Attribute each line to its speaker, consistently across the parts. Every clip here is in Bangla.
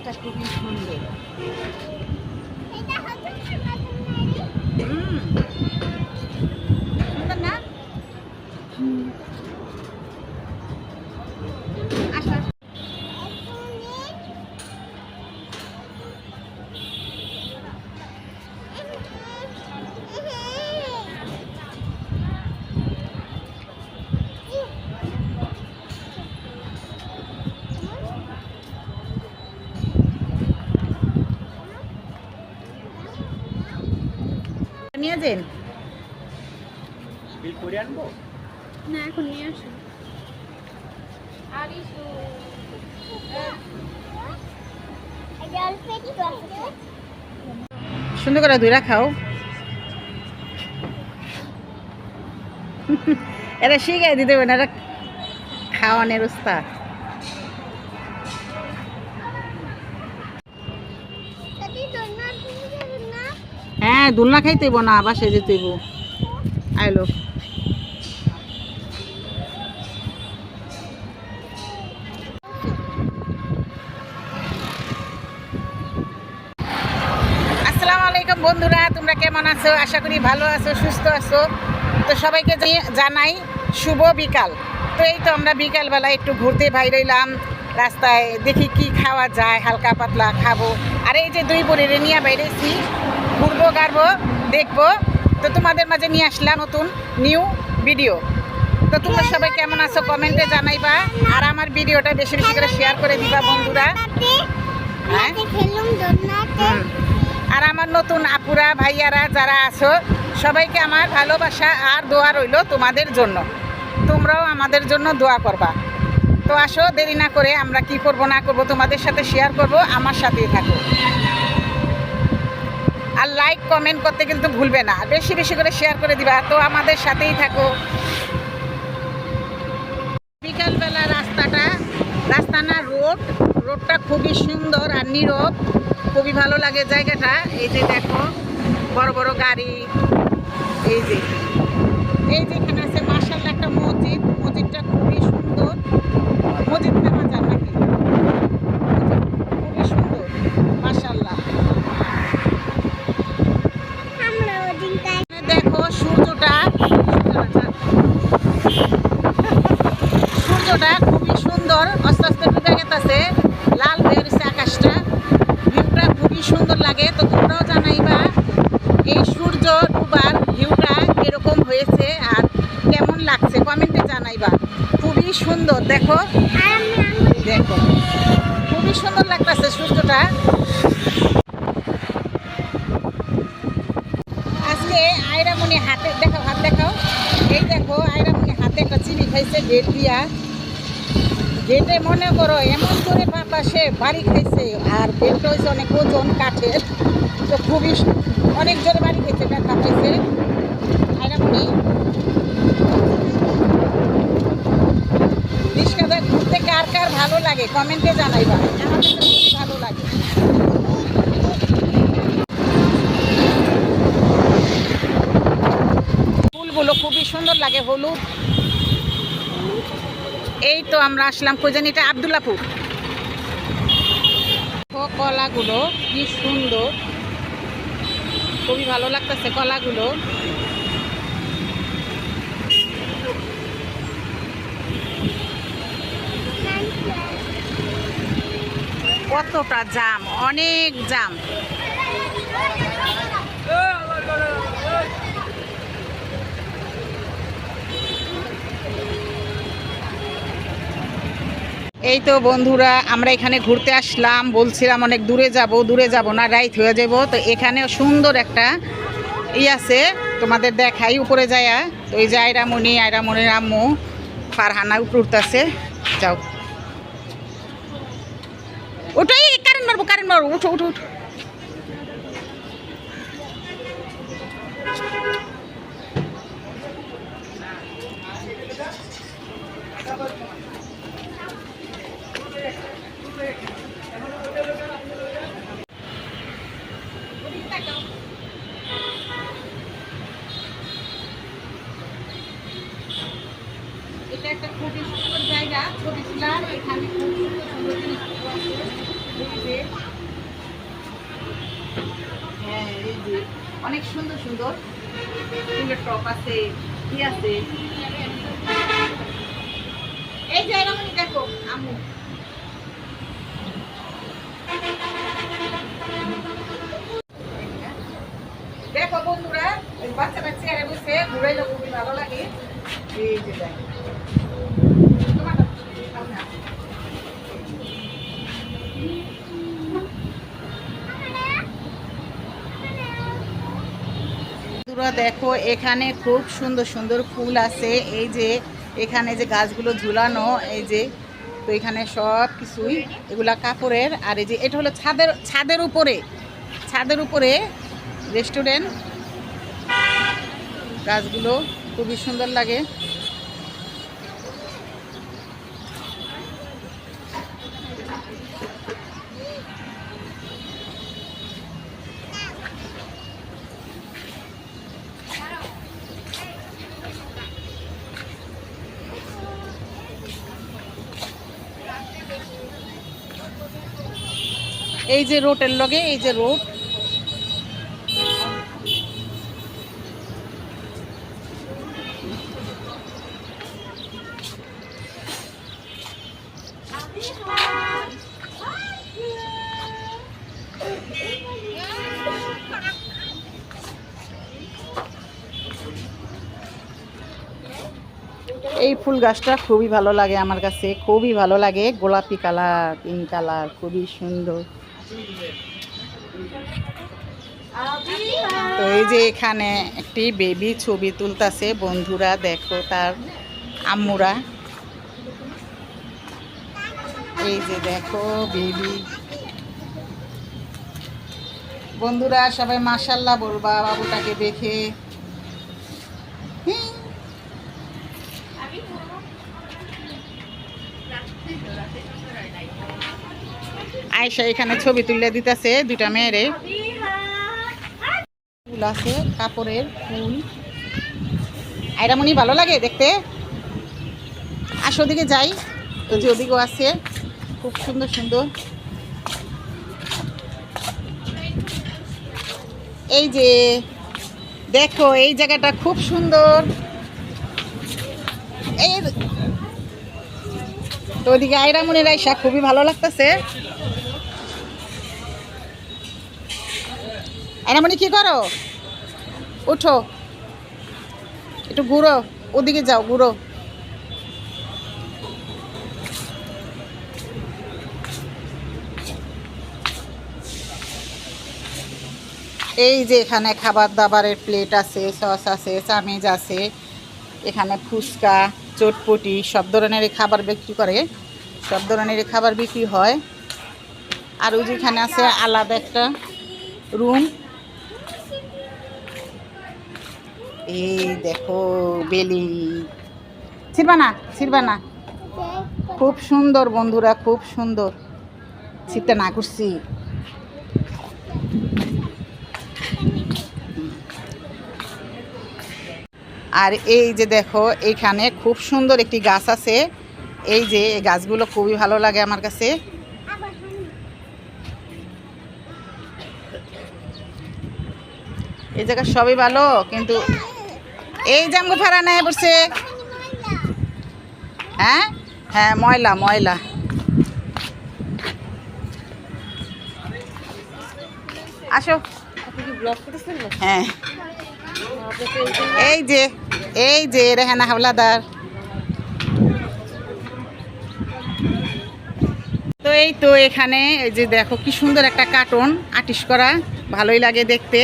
Speaker 1: গাছটা খুবই সুন্দর। সুন্দর না? আসো আসো। নিয়ে যান।
Speaker 2: বিল করে আনবো
Speaker 3: না এখন নিয়ে আসো।
Speaker 1: সুন্দর করে ধুইরা খাও। এরা শিখাই দিতে হবে না, এরা খাওয়ানোর উস্তাদ। হ্যাঁ, দোলনা খাইতে হইব না, বাসায় যেতে হইব। আইলো আসসালামু আলাইকুম বন্ধুরা, তোমরা কেমন আছো? আশা করি ভালো আছো, সুস্থ আছো। তো সবাইকে জানাই শুভ বিকাল। তো এই তো আমরা বিকালবেলা একটু ঘুরতে বাইর হইলাম রাস্তায়, দেখি কি খাওয়া যায়, হালকা পাতলা খাবো। আর এই যে দুই বোনেরে নিয়ে বাইরেছি, ঘুরবো গাড়বো দেখবো। তো তোমাদের মাঝে নিয়ে আসলাম নতুন নিউ ভিডিও। তো তোমরা সবাই কেমন আছো কমেন্টে জানাইবা, আর আমার ভিডিওটা বেশি বেশি করে শেয়ার করে দিবা বন্ধুরা। হ্যাঁ, আর আমার নতুন আপুরা ভাইয়ারা যারা আছো, সবাইকে আমার ভালোবাসা আর দোয়া রইল তোমাদের জন্য। তোমরাও আমাদের জন্য দোয়া করবা। তো আসো, দেরি না করে আমরা কি করব না করব তোমাদের সাথে শেয়ার করব, আমার সাথেই থাকো। আর লাইক কমেন্ট করতে কিন্তু ভুলবে না, বেশি বেশি করে শেয়ার করে দিবা। তো আমাদের সাথেই থাকো। বিকালবেলা রাস্তা না রোডটা খুবই সুন্দর আর নীরব, খুবই ভালো লাগে জায়গাটা। এই যে দেখো বড় বড় গাড়ি, এই যে এখানে আছে মাশাআল্লাহ একটা মসজিদটা খুবই সুন্দর। মসজিদ না মাজার নাকি, খুবই সুন্দর মাশাআল্লাহ। দেখো সূর্যটা খুবই সুন্দর, আস্তে আস্তে ডুবে গেছে, লাল হয়ে গেছে আকাশটা। ভিউটা খুবই সুন্দর লাগে। তো তোমরাও জানাইবা এই সূর্য ডুবার ভিউটা এরকম হয়েছে আর কেমন লাগছে, কমেন্টে জানাইবা। খুবই সুন্দর, দেখো দেখো খুবই সুন্দর লাগতেছে সূর্যটা। আজকে আয়রামণি হাতে দেখাও, হাত দেখাও। এই দেখো আয়রামণি হাতে একটা চিনি খাইছে গেট দিয়া। গেটে মনে করো এমন করে সে বাড়ি খাইছে, আর গেটটা হয়েছে অনেক ওজন কাঠের। তো খুবই অনেক জোরে বাড়ি খাইছে, ব্যথা পাইছে আয়রামণি। রিক্সাতে ঘুরতে কার কার ভালো লাগে কমেন্টে জানাইবা, আমার কাছে খুবই ভালো লাগে। ফুলগুলো খুবই সুন্দর লাগে, হলুদ। এই তো আমরা আসলাম কই জানি, এটা আব্দুল্লাপুর। কলাগুলো কি সুন্দর, খুবই ভালো লাগতেছে কলাগুলো। কতটা জাম, অনেক জাম। এই তো বন্ধুরা আমরা এখানে ঘুরতে আসলাম, বলছিলাম অনেক দূরে যাব না, রাইত হয়ে যাব। তো এখানে সুন্দর একটা আছে, তোমাদের দেখাই উপরে যায়া। তো এই যে আয়রামণির আম্মু ফারহানা উপরে উঠতেছে। যাও ওটাই কারেন্ট মারবো, উঠো উঠো উঠো। এটা একটা খুবই সুন্দর জায়গা, ছবি তোলার। এখানে খুব সুন্দর সুন্দর জিনিসপত্র আছে। অনেক সুন্দর সুন্দর ফুলের টপ আছে, কি আছে। এই যে এরকমই দেখো আম্মু, দেখো বন্ধুরা, ওই বাচ্চা বাচ্চা চেয়ারে বসে ঘুরাইলে খুবই ভালো লাগে। এই যে দেখো বন্ধুরা, দেখো এখানে খুব সুন্দর সুন্দর ফুল আছে। এই যে এখানে যে গাছগুলো ঝুলানো, এই যে তো এখানে সব কিছুই এগুলা কাপড়ের। আর এই যে এটা হলো ছাদের উপরে রেস্টুরেন্ট। গাছগুলো খুবই সুন্দর লাগে। এই যে রোডের লগে, এই যে রোড, এই ফুল গাছটা খুবই ভালো লাগে আমার কাছে, খুবই ভালো লাগে। গোলাপি কালার, পিঙ্ক কালার, খুবই সুন্দর। তো এই যে এখানে একটি বেবি ছবি তুলতাছে বন্ধুরা, দেখো তার আম্মুরা। এই যে দেখো বেবি। বন্ধুরা সবাই মাশাআল্লাহ বলবা বাবুটাকে দেখে। আয়শা এখানে ছবি তুলে দিতেছে দুইটা মেয়েরে। ফুল আছে, কাপড়ের ফুল। আইরামনি ভালো লাগে দেখতে। আসো ওদিকে যাই, তো যে ওদিকেও আছে খুব সুন্দর সুন্দর। এই যে দেখো এই জায়গাটা খুব সুন্দর। এই তো ওদিকে আইরামনির আইসা খুবই ভালো লাগতেছে। আইরামনি কি করো? উঠো, একটু ঘুরো, ওদিকে যাও, ঘুরো। এই যে এখানে খাবার দাবারের প্লেট আছে, সস আছে, চামিচ আছে। এখানে ফুচকা, চটপটি সব ধরনের খাবার বিক্রি করে, সব ধরনের খাবার বিক্রি হয়। আর ওই যেখানে আছে আলাদা একটা রুম। এই দেখো বেলি, ছিড়বা না, খুব সুন্দর বন্ধুরা, খুব সুন্দর। ছিটটা না করছি। আর এই যে দেখো এইখানে খুব সুন্দর একটি গাছ আছে। এই যে এই গাছগুলো খুবই ভালো লাগে আমার কাছে। এই জায়গা সবই ভালো, কিন্তু এই জামগো ফাড়া নেয় বসে। হ্যাঁ হ্যাঁ, ময়লা ময়লা। আসো। হ্যাঁ এই যে রেহানা হাওলাদার। তো এই তো এখানে এই যে দেখো কি সুন্দর একটা কার্টুন আর্টিস্ট করা, ভালোই লাগে দেখতে।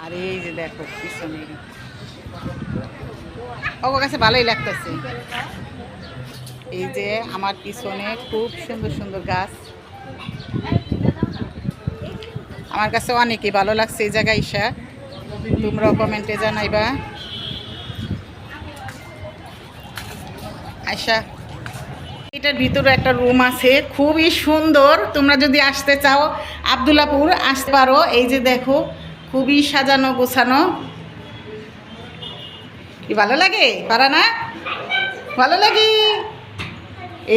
Speaker 1: আর এই যে দেখো পিছনে ওর কাছে ভালোই লাগতেছে। এই যে আমার পিছনে খুব সুন্দর সুন্দর গাছ, আমার কাছে অনেকই ভালো লাগছে এই জায়গায় এসে। তোমরাও কমেন্টে জানাইবা। আয়শা, এটার ভিতরে একটা রুম আছে, খুবই সুন্দর। তোমরা যদি আসতে চাও আব্দুল্লাপুর আসতে পারো। এই যে দেখো খুবই সাজানো গোছানো। কি ভালো লাগে পারা না ভালো লাগে।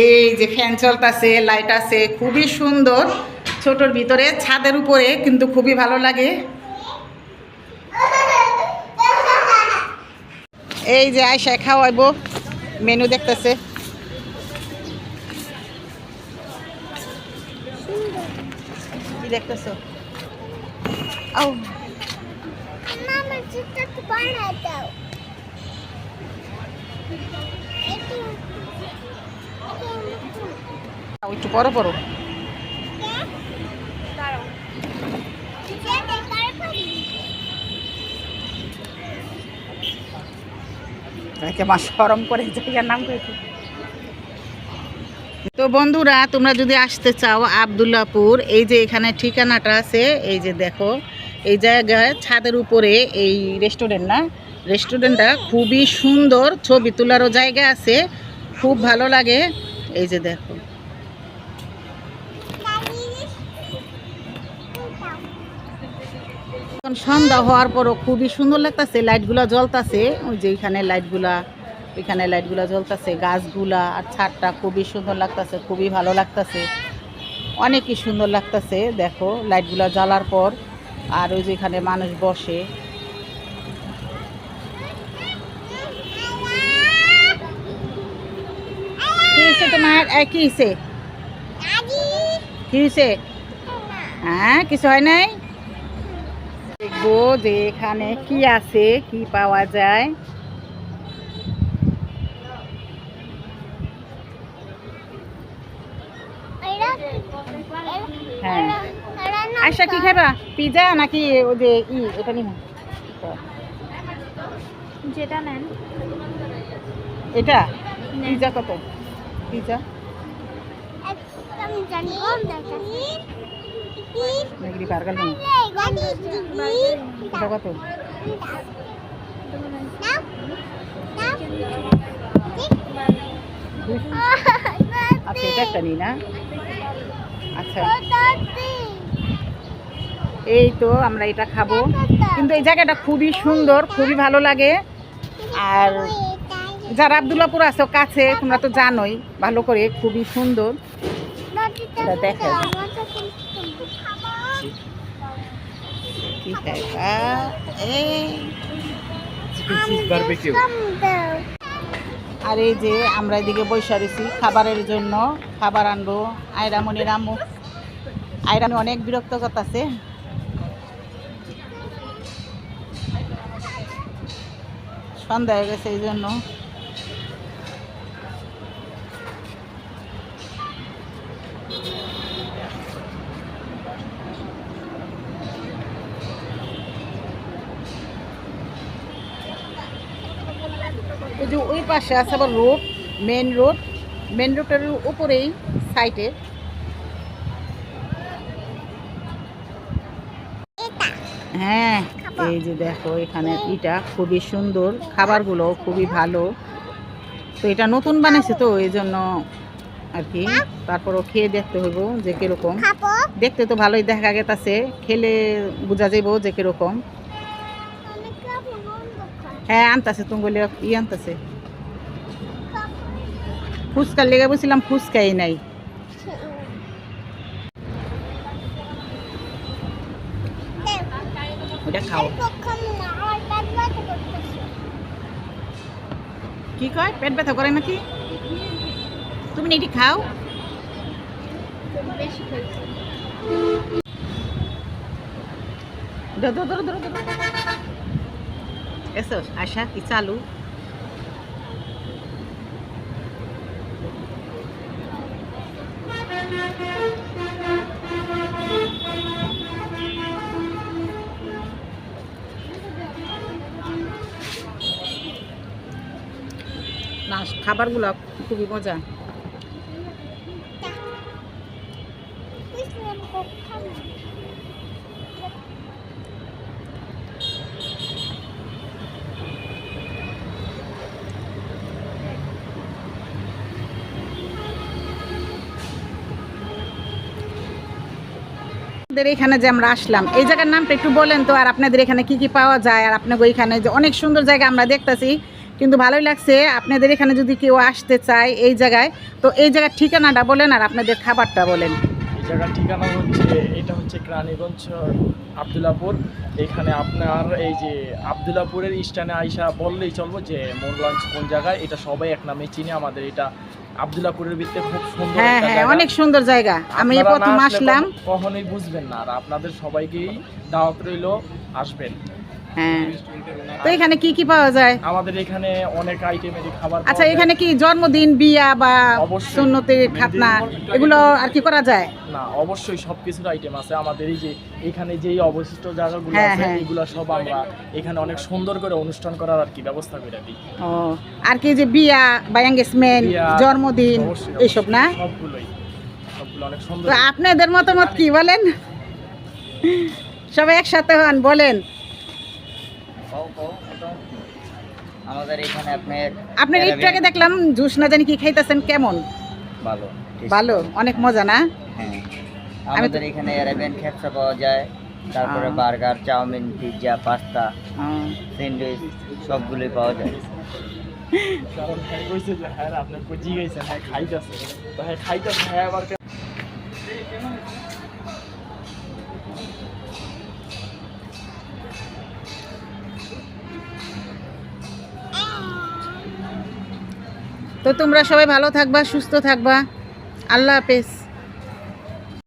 Speaker 1: এই যে ফ্যান চলতেছে, লাইট আছে, খুবই সুন্দর। ছোটোর ভিতরে ছাদের উপরে কিন্তু খুবই ভালো লাগে। এই যে আয়সা খাওয়াইবো, মেনু দেখতেছে। কি দেখতেছ? ও
Speaker 3: মামা চিত্রটা বানাই দাও।
Speaker 1: একটু পরো পরো। মা সরম করে জায়গার নাম করেছে। তো বন্ধুরা, তোমরা যদি আসতে চাও আব্দুল্লাপুর, এই যে এখানে ঠিকানাটা আছে, এই যে দেখো এই জায়গায় ছাদের উপরে এই রেস্টুরেন্ট না, রেস্টুরেন্টটা খুবই সুন্দর, ছবি তোলারও জায়গা আছে, খুব ভালো লাগে। এই যে দেখো এখন সন্ধ্যা হওয়ার পরও খুবই সুন্দর লাগতেছে, লাইটগুলা জ্বলতেছে, ওই যে এখানে লাইটগুলা, ওইখানে লাইটগুলা জ্বলতেছে, গাছগুলা আর ছাদটা খুবই সুন্দর লাগতেছে, খুবই ভালো লাগতেছে, অনেকই সুন্দর লাগতেছে। দেখো লাইটগুলা জ্বালার পর, আর ওই যে এখানে মানুষ বসে। কি হয়েছে তোমার? কি হয়েছে? কি হয়েছে? হ্যাঁ, কিছু হয় নাই। দেখবো যে এখানে কি আছে, কি পাওয়া যায়। হ্যাঁ, আয়সা কি খাবা? পিজা নাকি ওই যে এটা নিব?
Speaker 3: যেটা নেন
Speaker 1: এটা পিজা কত? পিজা
Speaker 3: আমি জানি কম দেখা
Speaker 1: নাকি বার্গার নেব? এটা কত? আচ্ছা, এটা একটা নিই না। আচ্ছা, এই তো আমরা এটা খাবো, কিন্তু এই জায়গাটা খুবই সুন্দর, খুবই ভালো লাগে। আর যারা আব্দুল্লাপুর আছো কাছে, তোমরা তো জানোই ভালো করে, খুবই সুন্দর। দেখো কি খাইবা? আর এই যে আমরা এদিকে বসে রয়েছি খাবারের জন্য, খাবার আনবো। আয়রামণির আম্মু, আয়রামি অনেক বিরক্ত করতেছে। সন্ধ্যা হয়ে গেছে এই জন্য। ওই যে ওই পাশে আছে আবার রোড, মেন রোড, মেন রোডের উপরেই সাইডে। হ্যাঁ, এই যে দেখো এখানে এটা খুবই সুন্দর, খাবারগুলো খুবই ভালো। তো এটা নতুন বানাইছে তো এই জন্য আর কি, তারপরও খেয়ে দেখতে হইব যে কিরকম। দেখতে তো ভালোই দেখা গেছে, খেলে বোঝা যাইব যে কিরকম। হ্যাঁ, আনতেছে তুমি বলে আনতেছে। ফুচকার লেগে বলছিলাম, ফুচকাই নাই। ওটা খাও। কি কয়? পেট ব্যথা করে নাকি? তুমি এটি খাও। এসো আশা, কি চালু? না, খাবারগুলো খুবই মজা। এখানে যে আমরা আসলাম, এই জায়গার নামটা একটু বলেন তো, আর আপনাদের এখানে কি কি পাওয়া যায়, আর আপনাদের ওইখানে যে অনেক সুন্দর জায়গা আমরা দেখতেছি, কিন্তু ভালোই লাগছে। আপনাদের এখানে যদি কেউ আসতে চায় এই জায়গায়, তো এই জায়গার ঠিকানাটা বলেন আর আপনাদের খাবারটা বলেন।
Speaker 2: এই জায়গার ঠিকানা হচ্ছে, এটা হচ্ছে রানীগঞ্জ আবদুল্লাপুর। এখানে আপনার এই যে আবদুল্লাপুরের স্ট্যান্ডে আইসা বললেই চলবো যে মোর লঞ্চ কোন জায়গায়, এটা সবাই এক নামে চিনি। আমাদের এটা আবদুল্লাপুরের ভিতরে খুব সুন্দর
Speaker 1: হ্যাঁ
Speaker 2: একটা
Speaker 1: হ্যাঁ,
Speaker 2: জায়গা।
Speaker 1: অনেক সুন্দর জায়গা। আমি এই
Speaker 2: আপনারা
Speaker 1: প্রথম
Speaker 2: না আসলে
Speaker 1: আসলাম।
Speaker 2: কখনোই বুঝবেন না। আর আপনাদের সবাইকেই দাওয়াত রইল, আসবেন।
Speaker 1: হ্যাঁ, তো এখানে কি কি পাওয়া যায়?
Speaker 2: আমাদের এখানে অনেক আইটেমেরই খাবার পাওয়া
Speaker 1: আচ্ছা,
Speaker 2: যায়।
Speaker 1: এখানে কি জন্মদিন, বিয়া বা
Speaker 2: অবশ্যই।
Speaker 1: সুন্নতের খাতনা এগুলো আর কি করা যায়?
Speaker 2: না, অবশ্যই সবকিছুর আইটেম আছে। আমাদের এই যে এখানে যেই অবশিষ্ট জায়গাগুলো
Speaker 1: হ্যাঁ,
Speaker 2: আছে
Speaker 1: হ্যাঁ।
Speaker 2: এগুলো সব আমরা এখানে অনেক সুন্দর করে অনুষ্ঠান করার আর কি ব্যবস্থা করে দিই।
Speaker 1: ও, আর কি যে বিয়া বা এঙ্গেজমেন্ট,
Speaker 2: বিয়া,
Speaker 1: জন্মদিন
Speaker 2: অবশ্যই,
Speaker 1: এইসব না?
Speaker 2: সবগুলোই অনেক সুন্দর।
Speaker 1: তো আপনাদের মতামত কি বলেন? সবাই একসাথে হন, বলেন।
Speaker 4: আমাদের এখানে
Speaker 1: আপনার একটু আগে দেখলাম জুস না জানি কি খাইতেছেন, কেমন?
Speaker 4: ভালো
Speaker 1: ভালো, অনেক মজা না?
Speaker 4: হ্যাঁ, আমাদের এখানে অ্যারাবিয়ান খেপসা পাওয়া যায়, তারপরে বার্গার, চাউমিন, পিৎজা, পাস্তা,
Speaker 1: ও,
Speaker 4: স্যান্ডউইচ সবগুলোই পাওয়া যায়।
Speaker 2: কারণ হ্যাঁ কইছে যে হ্যাঁ আপনি কই জিগাইছেন, হ্যাঁ খাইতেছে, তো হ্যাঁ খাইতেছে, হ্যাঁ আবার
Speaker 1: তো তোমরা সবাই ভালো থাকবা, সুস্থ থাকবা। আল্লাহ হাফেজ।